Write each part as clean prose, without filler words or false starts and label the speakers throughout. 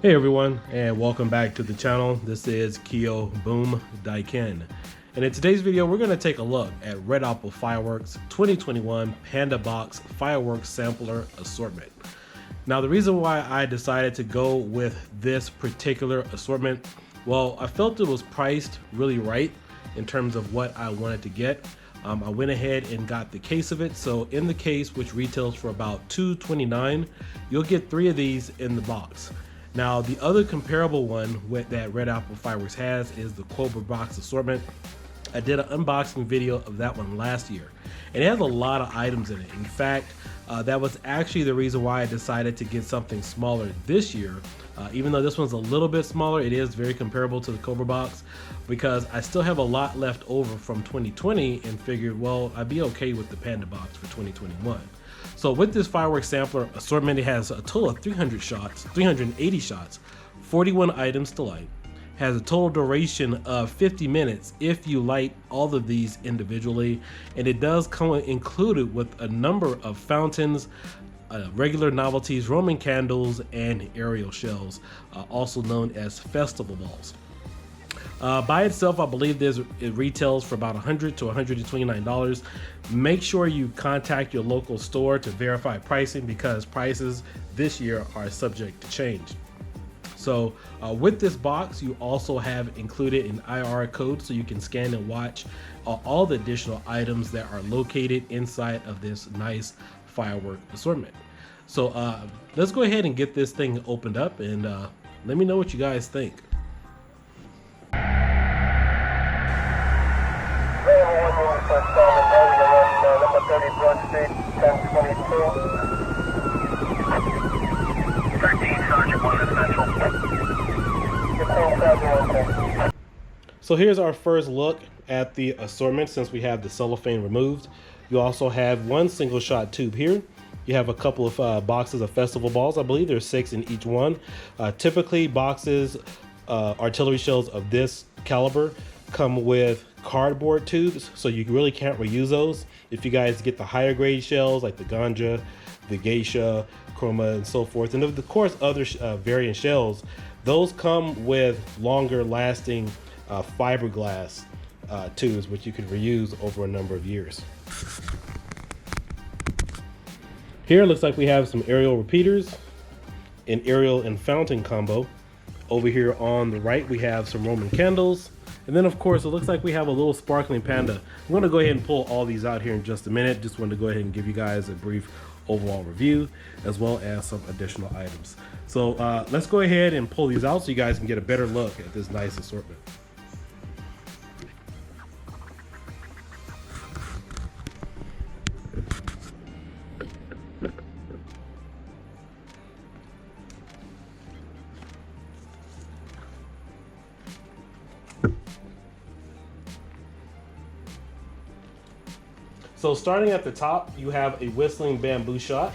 Speaker 1: Hey everyone, and welcome back to the channel. This is Kioboomdiekin, and in today's video we're going to take a look at Red Apple Fireworks 2021 Panda Box Fireworks Sampler Assortment. Now the reason why I decided to go with this particular assortment, well, I felt it was priced really right in terms of what I wanted to get. I went ahead and got the case of it. So in the case, which retails for about $2.29, you'll get 3 of these in the box. Now, the other comparable one that Red Apple Fireworks has is the Panda Box Assortment. I did an unboxing video of that one last year, and it has a lot of items in it. In fact, that was actually the reason why I decided to get something smaller this year. Even though this one's a little bit smaller, it is very comparable to the Panda Box, because I still have a lot left over from 2020 and figured, well, I'd be okay with the Panda Box for 2021. So with this fireworks sampler assortment, it has a total of 380 shots, 41 items to light, has a total duration of 50 minutes if you light all of these individually, and it does come included with a number of fountains, regular novelties, Roman candles, and aerial shells, also known as festival balls. By itself, I believe it retails for about $100 to $129. Make sure you contact your local store to verify pricing, because prices this year are subject to change. So with this box, you also have included an IR code so you can scan and watch all the additional items that are located inside of this nice firework assortment. So let's go ahead and get this thing opened up, and let me know what you guys think. So here's our first look at the assortment since we have the cellophane removed. You also have one single shot tube here. You have a couple of boxes of festival balls. I believe there's 6 in each one. Typically boxes, artillery shells of this caliber come with cardboard tubes, so you really can't reuse those. If you guys get the higher grade shells like the Ganja, the Geisha, Chroma, and so forth, and of course other variant shells, those come with longer lasting fiberglass tubes, which you can reuse over a number of years. Here it looks like we have some aerial repeaters, an aerial and fountain combo. Over here on the right we have some Roman candles, and then of course it looks like we have a little sparkling panda. I'm going to go ahead and pull all these out here in just a minute. Just wanted to go ahead and give you guys a brief overall review as well as some additional items. So let's go ahead and pull these out so you guys can get a better look at this nice assortment. So starting at the top, you have a whistling bamboo shot.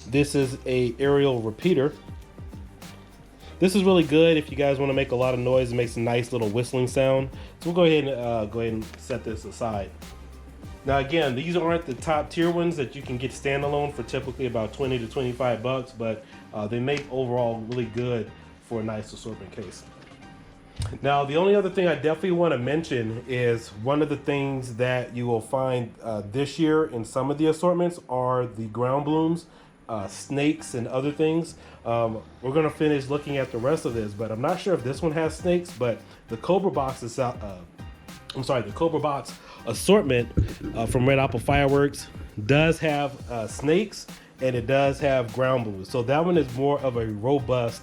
Speaker 1: This is a aerial repeater. This is really good if you guys want to make a lot of noise and make a nice little whistling sound. So we'll go ahead and set this aside. Now again, these aren't the top tier ones that you can get standalone for typically about 20 to 25 bucks, but they make overall really good for a nice assortment case. Now, the only other thing I definitely want to mention is one of the things that you will find this year in some of the assortments are the ground blooms, snakes, and other things. We're going to finish looking at the rest of this, but I'm not sure if this one has snakes, but the Panda Box is out. the Panda Box assortment from Red Apple Fireworks does have snakes, and it does have ground blooms. So that one is more of a robust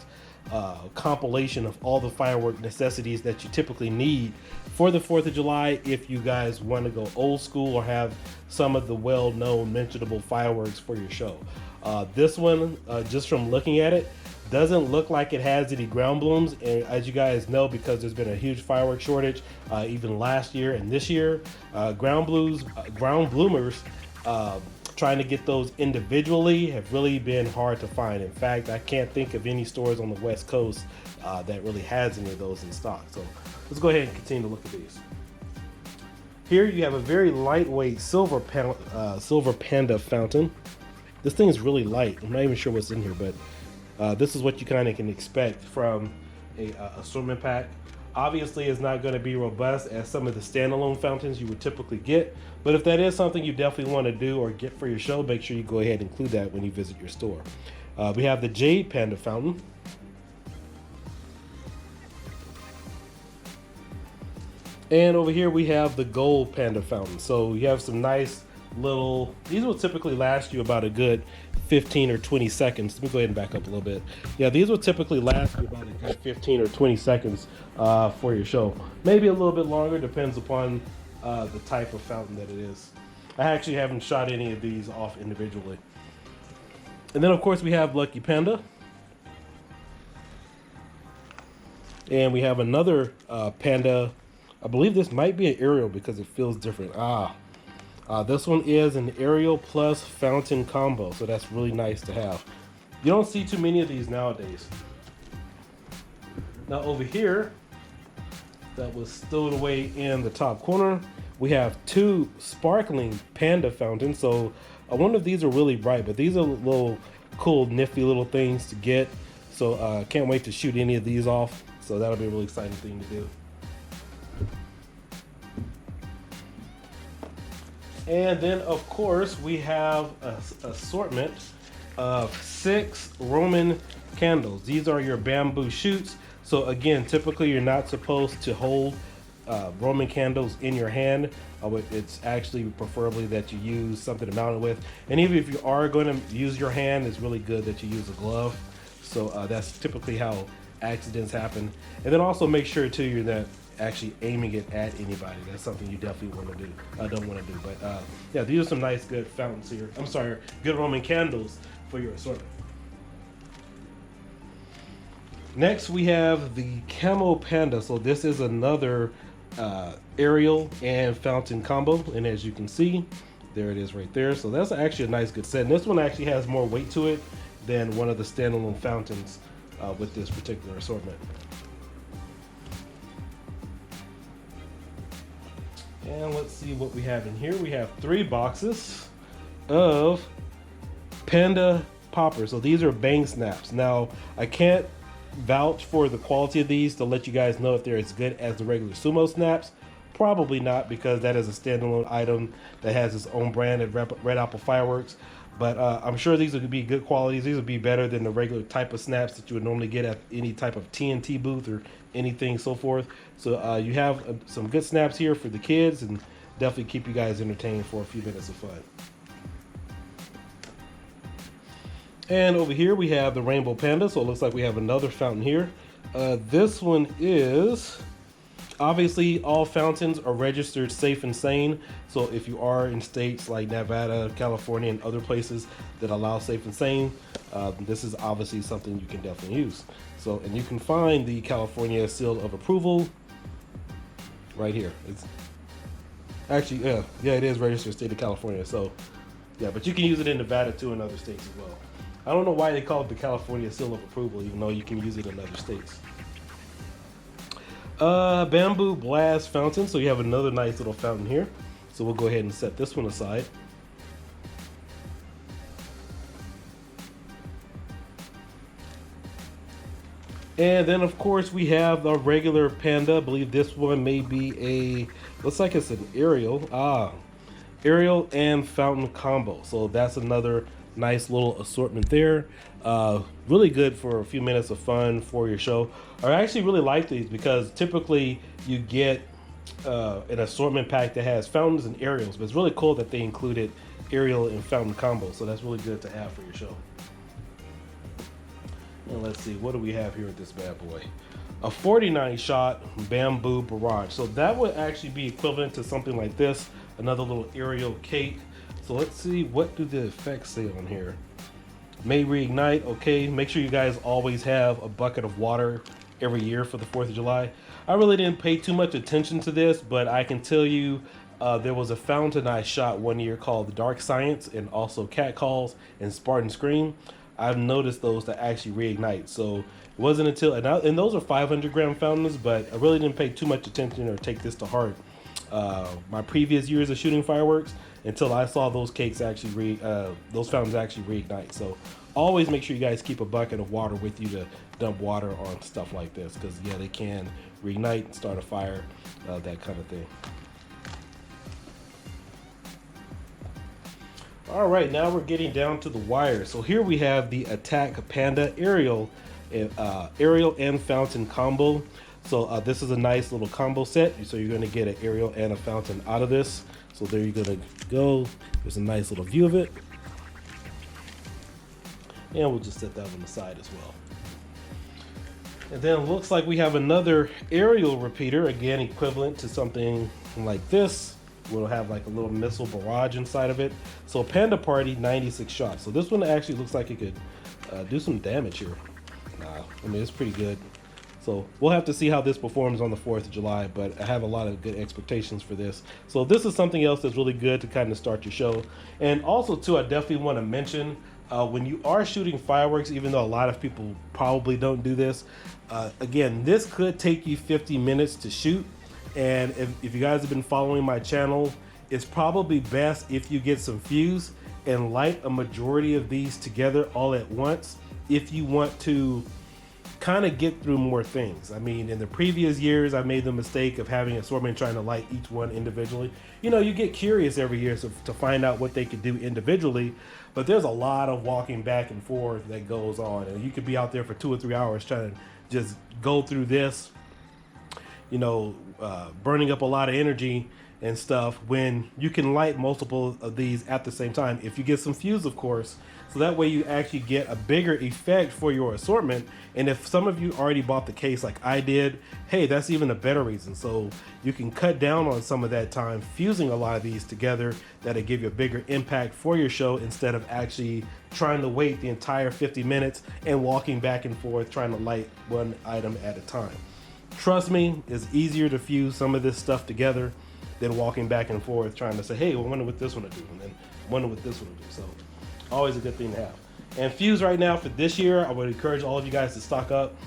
Speaker 1: compilation of all the firework necessities that you typically need for the 4th of July if you guys want to go old school or have some of the well-known mentionable fireworks for your show. This one, just from looking at it, doesn't look like it has any ground blooms, and as you guys know, because there's been a huge fireworks shortage even last year and this year, ground bloomers, trying to get those individually have really been hard to find. In fact, I can't think of any stores on the West Coast that really has any of those in stock. So let's go ahead and continue to look at these. Here you have a very lightweight silver Panda fountain. This thing is really light. I'm not even sure what's in here, but this is what you kind of can expect from a assortment pack. Obviously, it's not going to be robust as some of the standalone fountains you would typically get, but if that is something you definitely want to do or get for your show, make sure you go ahead and include that when you visit your store. We have the Jade Panda fountain. And over here we have the Gold Panda fountain. So you have some nice little, these will typically last you about a good 15 or 20 seconds. Let me go ahead and back up a little bit. Yeah, these will typically last you about a good 15 or 20 seconds for your show. Maybe a little bit longer, depends upon the type of fountain that it is. I actually haven't shot any of these off individually. And then of course we have Lucky Panda. And we have another Panda. I believe this might be an aerial because it feels different. This one is an aerial plus fountain combo, so that's really nice to have. You don't see too many of these nowadays. Now over here, that was stowed away in the top corner, we have two sparkling Panda fountains. So I wonder if these are really bright, but these are little cool, nifty little things to get. So can't wait to shoot any of these off. So that'll be a really exciting thing to do. And then of course we have an assortment of 6 Roman candles. These are your bamboo shoots. So again, typically you're not supposed to hold Roman candles in your hand. It's actually preferably that you use something to mount it with. And even if you are going to use your hand, it's really good that you use a glove. So that's typically how accidents happen. And then also make sure too you're not actually aiming it at anybody. That's something you definitely want to do. Don't want to do. But yeah, these are some nice good fountains here. I'm sorry, good Roman candles for your assortment. Next we have the Camo Panda. So this is another aerial and fountain combo, and as you can see, there it is right there. So that's actually a nice good set, and this one actually has more weight to it than one of the standalone fountains with this particular assortment. And let's see what we have in here. We have 3 boxes of Panda poppers. So these are bang snaps. Now I can't vouch for the quality of these to let you guys know if they're as good as the regular Sumo snaps. Probably not, because that is a standalone item that has its own brand at Red Apple Fireworks. But I'm sure these would be good qualities. These would be better than the regular type of snaps that you would normally get at any type of TNT booth or anything so forth. So you have some good snaps here for the kids, and definitely keep you guys entertained for a few minutes of fun. And over here we have the Rainbow Panda. So it looks like we have another fountain here. This one is, obviously all fountains are registered safe and sane. So if you are in states like Nevada, California, and other places that allow safe and sane, this is obviously something you can definitely use. So, and you can find the California seal of approval right here. It's actually, yeah, it is registered state of California. So yeah, but you can use it in Nevada too, and other states as well. I don't know why they call it the California seal of approval, even though you can use it in other states. Bamboo Blast fountain. So you have another nice little fountain here. So we'll go ahead and set this one aside. And then of course we have the regular Panda. I believe this one may be a, looks like it's an aerial. Aerial and fountain combo. So that's another nice little assortment there. Really good for a few minutes of fun for your show. I actually really like these because typically you get an assortment pack that has fountains and aerials, but it's really cool that they included aerial and fountain combo. So that's really good to have for your show. And let's see, what do we have here with this bad boy? A 49 shot bamboo barrage. So that would actually be equivalent to something like this, another little aerial cake. So let's see, what do the effects say on here? May reignite. Okay, make sure you guys always have a bucket of water every year for the 4th of July. I really didn't pay too much attention to this, but I can tell you there was a fountain I shot one year called the Dark Science, and also Cat Calls and Spartan Scream. I've noticed those that actually reignite. So it wasn't until, and those are 500 gram fountains, but I really didn't pay too much attention or take this to heart. My previous years of shooting fireworks, until I saw those cakes actually those fountains actually reignite. So always make sure you guys keep a bucket of water with you to dump water on stuff like this, because yeah, they can reignite, start a fire, that kind of thing. All right, now we're getting down to the wire. So here we have the Attack Panda aerial and fountain combo. So this is a nice little combo set. So you're going to get an aerial and a fountain out of this. So there you're going to go. There's a nice little view of it. And we'll just set that on the side as well. And then it looks like we have another aerial repeater, again equivalent to something like this. We'll have like a little missile barrage inside of it. So Panda Party 96 shots. So this one actually looks like it could do some damage here. I mean, it's pretty good. So we'll have to see how this performs on the 4th of July, but I have a lot of good expectations for this. So this is something else that's really good to kind of start your show. And also too, I definitely want to mention, when you are shooting fireworks, even though a lot of people probably don't do this, again, this could take you 50 minutes to shoot. And if you guys have been following my channel, it's probably best if you get some fuse and light a majority of these together all at once if you want to kind of get through more things. I mean, in the previous years, I made the mistake of having an assortment trying to light each one individually. You know, you get curious every year to find out what they could do individually, but there's a lot of walking back and forth that goes on, and you could be out there for 2 or 3 hours trying to just go through this, you know, burning up a lot of energy and stuff, when you can light multiple of these at the same time if you get some fuse, of course. So that way you actually get a bigger effect for your assortment. And if some of you already bought the case like I did, hey, that's even a better reason. So you can cut down on some of that time fusing a lot of these together. That'll give you a bigger impact for your show, instead of actually trying to wait the entire 50 minutes and walking back and forth trying to light one item at a time. Trust me, it's easier to fuse some of this stuff together than walking back and forth trying to say, hey, well, I wonder what this one will do, and then wonder what this one will do. So always a good thing to have. And fuse right now for this year, I would encourage all of you guys to stock up.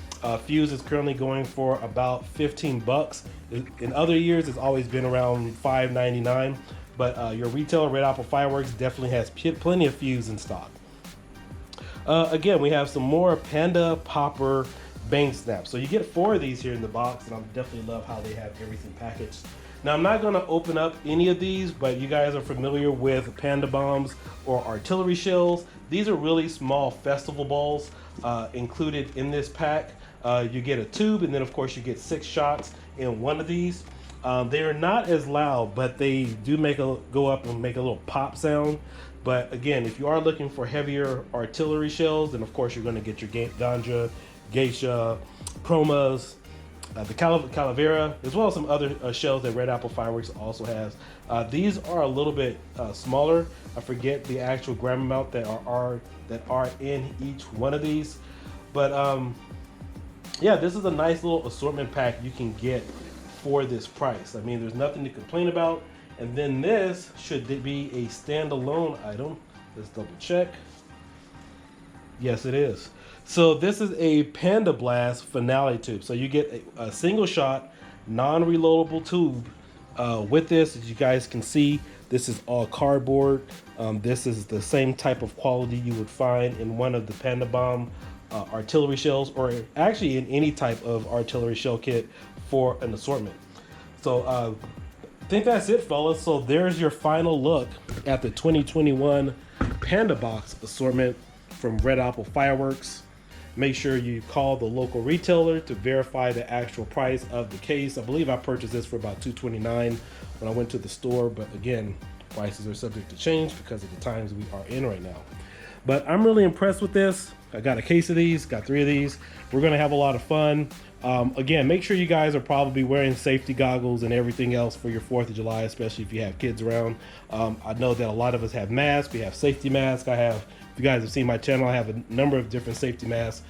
Speaker 1: Fuse is currently going for about 15 bucks. In other years, it's always been around $5.99, but your retailer, Red Apple Fireworks, definitely has plenty of fuse in stock. Again, we have some more Panda Popper Bang Snaps. So you get 4 of these here in the box, and I definitely love how they have everything packaged. Now, I'm not going to open up any of these, but you guys are familiar with Panda Bombs or artillery shells. These are really small festival balls included in this pack. You get a tube, and then of course you get 6 shots in one of these. They are not as loud, but they do go up and make a little pop sound. But again, if you are looking for heavier artillery shells, then of course you're going to get your Ganja, Geisha, Chromas, the Calavera, as well as some other shells that Red Apple Fireworks also has. These are a little bit smaller. I forget the actual gram amount that are in each one of these. But yeah, this is a nice little assortment pack you can get for this price. I mean, there's nothing to complain about. And then this should be a standalone item. Let's double check. Yes, it is. So this is a Panda Blast finale tube. So you get a single shot, non-reloadable tube with this. As you guys can see, this is all cardboard. This is the same type of quality you would find in one of the Panda Bomb artillery shells, or actually in any type of artillery shell kit for an assortment. So I think that's it, fellas. So there's your final look at the 2021 Panda Box assortment from Red Apple Fireworks. Make sure you call the local retailer to verify the actual price of the case. I believe I purchased this for about $2.29 when I went to the store, but again, prices are subject to change because of the times we are in right now. But I'm really impressed with this. I got a case of these, got 3 of these. We're gonna have a lot of fun. Again, make sure you guys are probably wearing safety goggles and everything else for your 4th of July, especially if you have kids around. I know that a lot of us have masks. We have safety masks. If you guys have seen my channel, I have a number of different safety masks.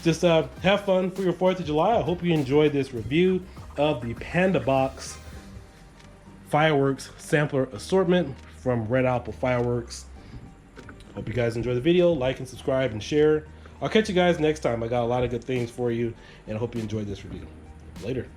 Speaker 1: Just have fun for your 4th of July. I hope you enjoyed this review of the Panda Box Fireworks Sampler Assortment from Red Apple Fireworks. Hope you guys enjoy the video. Like and subscribe and share. I'll catch you guys next time. I got a lot of good things for you, and I hope you enjoyed this review. Later.